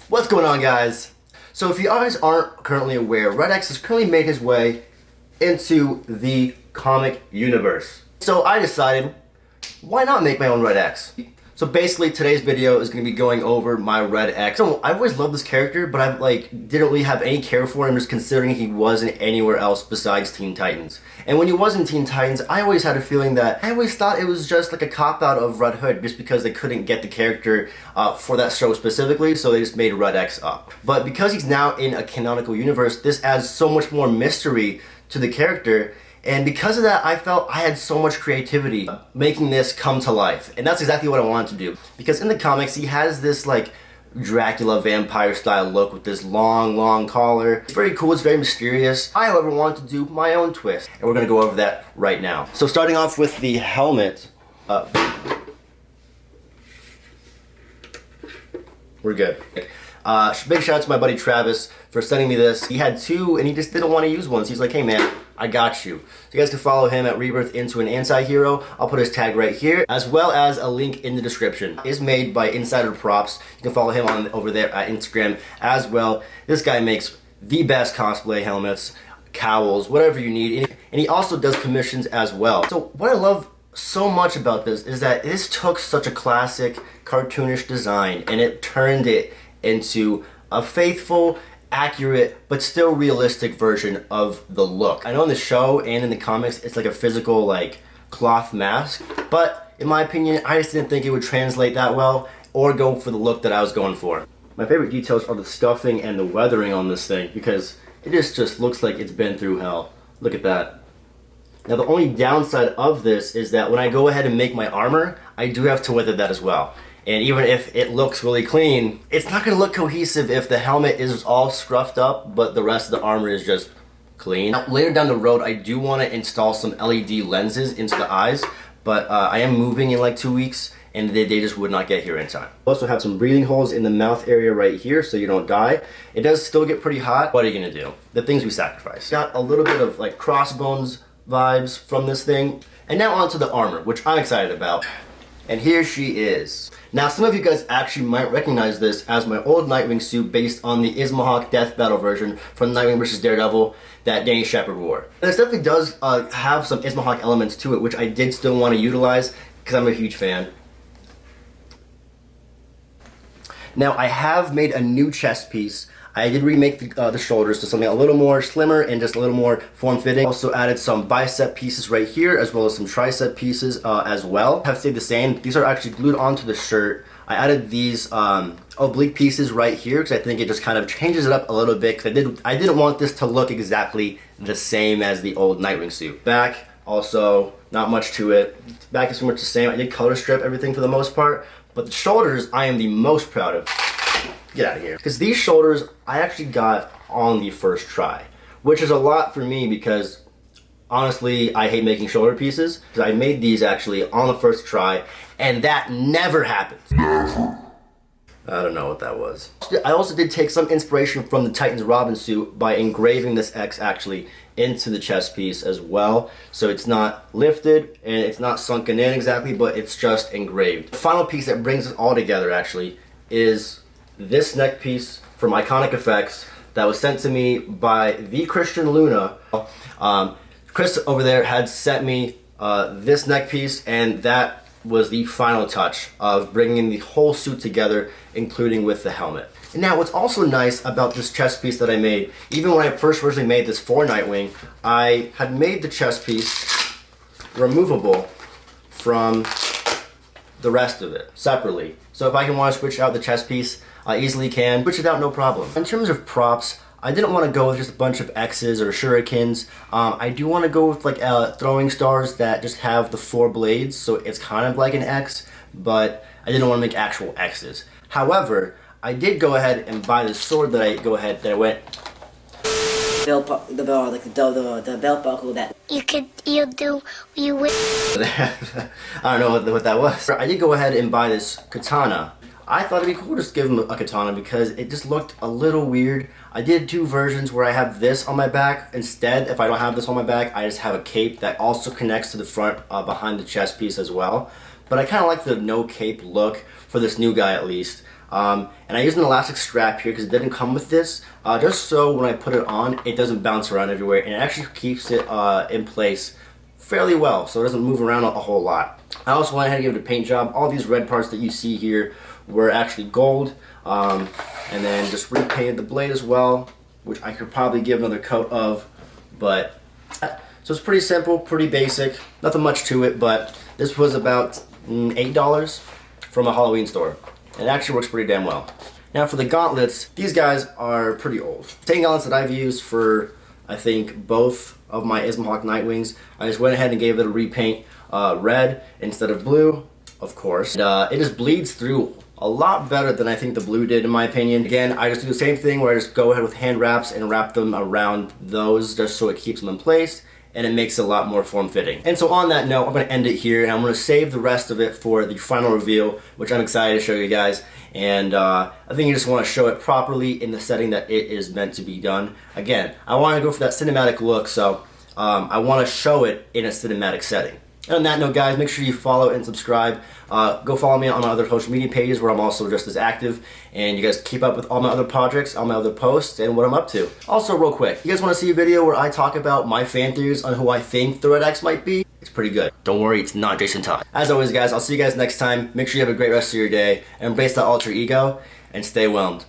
What's going on, guys? So if you guys aren't currently aware, Red X has currently made his way into the comic universe. So I decided, why not make my own Red X? So basically today's video is going to be going over my Red X. So I always loved this character, but I didn't really have any care for him, just considering he wasn't anywhere else besides Teen Titans. And when he was in Teen Titans, I always had a feeling that I always thought it was just like a cop-out of Red Hood, just because they couldn't get the character for that show specifically, so they just made Red X up. But because he's now in a canonical universe, this adds so much more mystery to the character. And because of that, I felt I had so much creativity making this come to life. And that's exactly what I wanted to do. Because in the comics, he has this like Dracula vampire style look with this long collar. It's very cool, it's very mysterious. I, however, wanted to do my own twist. And we're gonna go over that right now. So starting off with the helmet. We're good. Big shout out to my buddy Travis for sending me this. He had two and he just didn't want to use one. So he's like, hey man, I got you. So you guys can follow him at Rebirth Into an Anti-Hero. I'll put his tag right here, as well as a link in the description. It's made by Insider Props. You can follow him on over there at Instagram as well. This guy makes the best cosplay helmets, cowls, whatever you need. And he also does commissions as well. So what I love so much about this is that this took such a classic cartoonish design and it turned it into a faithful, accurate, but still realistic version of the look. I know in the show and in the comics it's like a physical like cloth mask, but in my opinion I just didn't think it would translate that well or go for the look that I was going for. My favorite details are the stuffing and the weathering on this thing because it just looks like it's been through hell. Look at that. Now the only downside of this is that when I go ahead and make my armor, I do have to weather that as well. And even if it looks really clean, it's not going to look cohesive if the helmet is all scruffed up, but the rest of the armor is just clean. Now, later down the road, I do want to install some LED lenses into the eyes, but I am moving in like 2 weeks, and they just would not get here in time. Also have some breathing holes in the mouth area right here so you don't die. It does still get pretty hot. What are you going to do? The things we sacrifice. Got a little bit of like Crossbones vibes from this thing. And now onto the armor, which I'm excited about. And here she is. Now some of you guys actually might recognize this as my old Nightwing suit based on the Ismahawk Death Battle version from Nightwing vs. Daredevil that Danny Shepard wore. This definitely does have some Ismahawk elements to it, which I did still want to utilize because I'm a huge fan. Now I have made a new chest piece. I did remake the shoulders to something a little more slimmer and just a little more form-fitting. Also added some bicep pieces right here as well as some tricep pieces as well. Have stayed the same. These are actually glued onto the shirt. I added these oblique pieces right here because I think it just kind of changes it up a little bit because I didn't want this to look exactly the same as the old Nightwing suit. Back, also not much to it. Back is pretty much the same. I did color strip everything for the most part, but the shoulders I am the most proud of. Get out of here. Because these shoulders I actually got on the first try, which is a lot for me because honestly I hate making shoulder pieces. Because I made these actually on the first try and that never happens. I don't know what that was. I also did take some inspiration from the Titans Robin suit by engraving this X actually into the chest piece as well. So it's not lifted and it's not sunken in exactly, but it's just engraved. The final piece that brings it all together actually is this neck piece from Iconic Effects that was sent to me by the Christian Luna. Chris over there had sent me this neck piece, and that was the final touch of bringing the whole suit together, including with the helmet. And now what's also nice about this chest piece that I made, even when I first originally made this for Nightwing, I had made the chest piece removable from the rest of it separately. So if I can want to switch out the chest piece, I easily can switch it out, no problem. In terms of props, I didn't want to go with just a bunch of X's or shurikens. I do want to go with like throwing stars that just have the 4 blades, so it's kind of like an X, but I didn't want to make actual X's. However, I did go ahead and buy the sword that I went. The belt buckle that you would. I don't know what that was. I did go ahead and buy this katana. I thought it'd be cool to just give him a katana because it just looked a little weird. I did 2 versions where I have this on my back. Instead, if I don't have this on my back, I just have a cape that also connects to the front behind the chest piece as well. But I kind of like the no cape look for this new guy at least. And I used an elastic strap here because it didn't come with this, just so when I put it on, it doesn't bounce around everywhere, and it actually keeps it in place fairly well, so it doesn't move around a whole lot. I also went ahead and give it a paint job. All these red parts that you see here were actually gold, and then just repainted the blade as well, which I could probably give another coat of, but so it's pretty simple, pretty basic, nothing much to it, but this was about $8 from a Halloween store. It actually works pretty damn well. Now for the gauntlets, these guys are pretty old. Same gauntlets that I've used for, I think, both of my Ismahawk Nightwings. I just went ahead and gave it a repaint, red instead of blue, of course. And, it just bleeds through a lot better than I think the blue did, in my opinion. Again, I just do the same thing where I just go ahead with hand wraps and wrap them around those just so it keeps them in place, and it makes it a lot more form-fitting. And so on that note, I'm going to end it here, and I'm going to save the rest of it for the final reveal, which I'm excited to show you guys. And I think you just want to show it properly in the setting that it is meant to be done. Again, I want to go for that cinematic look, so I want to show it in a cinematic setting. And on that note, guys, make sure you follow and subscribe. Go follow me on my other social media pages where I'm also just as active. And you guys keep up with all my other projects, all my other posts, and what I'm up to. Also, real quick, you guys want to see a video where I talk about my fan theories on who I think the Red X might be? It's pretty good. Don't worry, it's not Jason Todd. As always, guys, I'll see you guys next time. Make sure you have a great rest of your day. Embrace that alter ego, and stay whelmed.